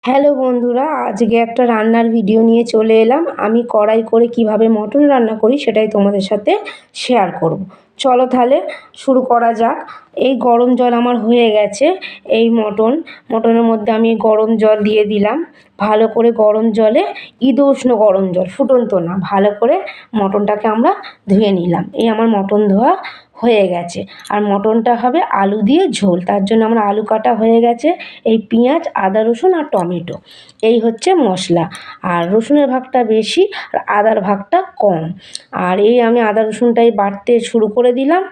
Hello বন্ধুরা, আজকে একটা রান্নার ভিডিও নিয়ে চলে এলাম। আমি কড়াই করে কিভাবে মটন রান্না করি সেটাই তোমাদের সাথে শেয়ার করব। চলো তাহলে শুরু করা যাক। এই গরম জল আমার হয়ে গেছে। এই মটনের মধ্যে আমি গরম জল দিয়ে দিলাম। ভালো করে গরম জলে, ঈদ উষ্ণ গরম জল, ফুটন্ত না, ভালো করে মটনটাকে আমরা ধুয়ে নিলাম। এই আমার মটন ধোয়া হয়ে গেছে। আর মটনটা হবে আলু দিয়ে ঝোল, তার জন্য আমার আলু কাটা হয়ে গেছে। এই পেঁয়াজ, আদা, রসুন আর টমেটো, এই হচ্ছে মশলা। আর রসুনের ভাগটা বেশি আর আদার ভাগটা কম। আর এই আমি আদা রসুনটাই বাটতে শুরু করে দিলাম।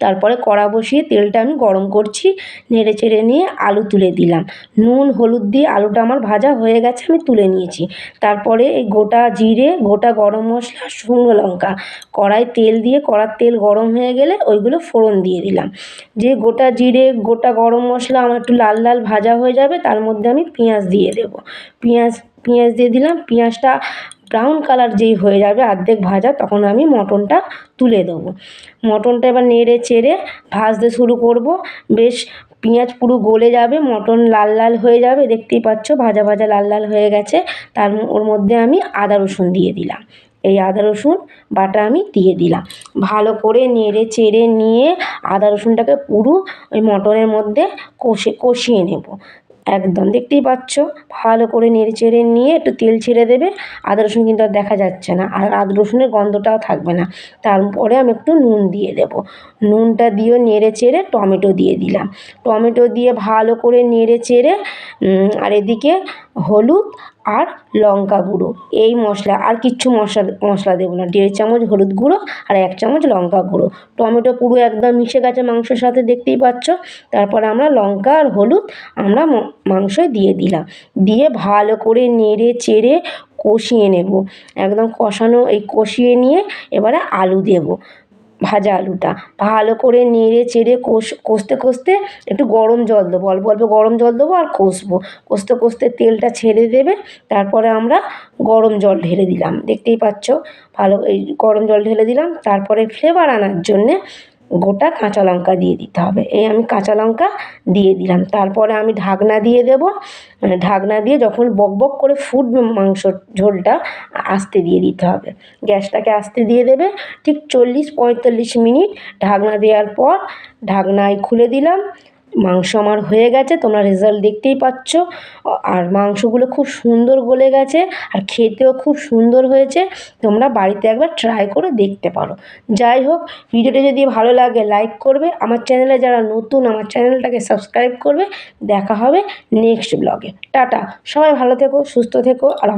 তারপরে কড়া বসিয়ে তেলটা আমি গরম করছি, নেড়ে চেড়ে নিয়ে আলু তুলে দিলাম। নুন হলুদ দিয়ে আলুটা আমার ভাজা হয়ে গেছে, আমি তুলে নিয়েছি। তারপরে এই গোটা জিরে, গোটা গরম মশলা, শুকনো লঙ্কা, কড়াই তেল দিয়ে, কড়ার তেল গরম হয়ে গেলে ওইগুলো ফোড়ন দিয়ে দিলাম। যে গোটা জিরে, গোটা গরম মশলা আমার একটু লাল লাল ভাজা হয়ে যাবে, তার মধ্যে আমি পেঁয়াজ দিয়ে দেবো। পেঁয়াজ দিয়ে দিলাম। পেঁয়াজটা ব্রাউন কালার যেই হয়ে যাবে, অর্ধেক ভাজা, তখন আমি মটনটা তুলে দেবো। মটনটা এবার নেড়ে চেড়ে ভাজতে শুরু করব। বেশ পেঁয়াজ পুরো গলে যাবে, মটন লাল লাল হয়ে যাবে, দেখতেই পাচ্ছ ভাজা ভাজা লাল লাল হয়ে গেছে। ওর মধ্যে আমি আদা রসুন দিয়ে দিলাম। এই আদা রসুন বাটা আমি দিয়ে দিলাম। ভালো করে নেড়ে চেড়ে নিয়ে আদা রসুনটাকে পুরো ওই মটনের মধ্যে কষিয়ে নেব। একদম দেখতেই পাচ্ছ, ভালো করে নেড়ে চেড়ে নিয়ে একটু তেল ছেড়ে দেবে। আদা রসুন কিন্তু আর দেখা যাচ্ছে না, আর আদা রসুনের গন্ধটাও থাকবে না। তারপরে আমি একটু নুন দিয়ে দেব। নুনটা দিয়ে নেড়ে চেড়ে টমেটো দিয়ে দিলাম। টমেটো দিয়ে ভালো করে নেড়ে চেড়ে আর এদিকে হলুদ আর লঙ্কা গুঁড়ো, এই মশলা, আর কিচ্ছু মশলা দেবো না। 1.5 চামচ হলুদ গুঁড়ো আর 1 চামচ লঙ্কা গুঁড়ো। টমেটো পুরো একদম মিশে গেছে মাংসের সাথে, দেখতেই পাচ্ছ। তারপরে আমরা লঙ্কা আর হলুদ আমরা মাংসয় দিয়ে দিলাম। দিয়ে ভালো করে নেড়ে চেড়ে কষিয়ে নেব। একদম কষিয়ে নিয়ে এবারে আলু দেব, ভাজা আলুটা ভালো করে নেড়ে চেড়ে কষতে কষতে একটু গরম জল দেবো, অল্প অল্প গরম জল দেবো আর কষবো। কষতে কষতে তেলটা ছেড়ে দেবে। তারপরে আমরা গরম জল ঢেলে দিলাম, দেখতেই পাচ্ছ। এই গরম জল ঢেলে দিলাম। তারপরে ফ্লেভার আনার জন্যে গোটা কাঁচা লঙ্কা দিয়ে দিতে হবে। এই আমি কাঁচা লঙ্কা দিয়ে দিলাম। তারপরে আমি ঢাকনা দিয়ে দেব। ঢাকনা দিয়ে যখন বক বক করে ফুটবে মাংসর ঝোলটা, আস্তে দিয়ে দিতে হবে। গ্যাসটাকে আস্তে দিয়ে দেবে। ঠিক 40-45 মিনিট ঢাকনা দেওয়ার পর ঢাকনায় খুলে দিলাম। মাংস আমার হয়ে গেছে, তোমরা রেজাল্ট দেখতেই পাচ্ছ। আর মাংসগুলো খুব সুন্দর গলে গেছে আর খেতেও খুব সুন্দর হয়েছে। তোমরা বাড়িতে একবার ট্রাই করে দেখতে পারো। যাই হোক, ভিডিওটা যদি ভালো লাগে লাইক করবে, আমার চ্যানেলে যারা নতুন আমার চ্যানেলটাকে সাবস্ক্রাইব করবে। দেখা হবে নেক্সট ব্লগে। টাটা, সবাই ভালো থেকো, সুস্থ থেকো আর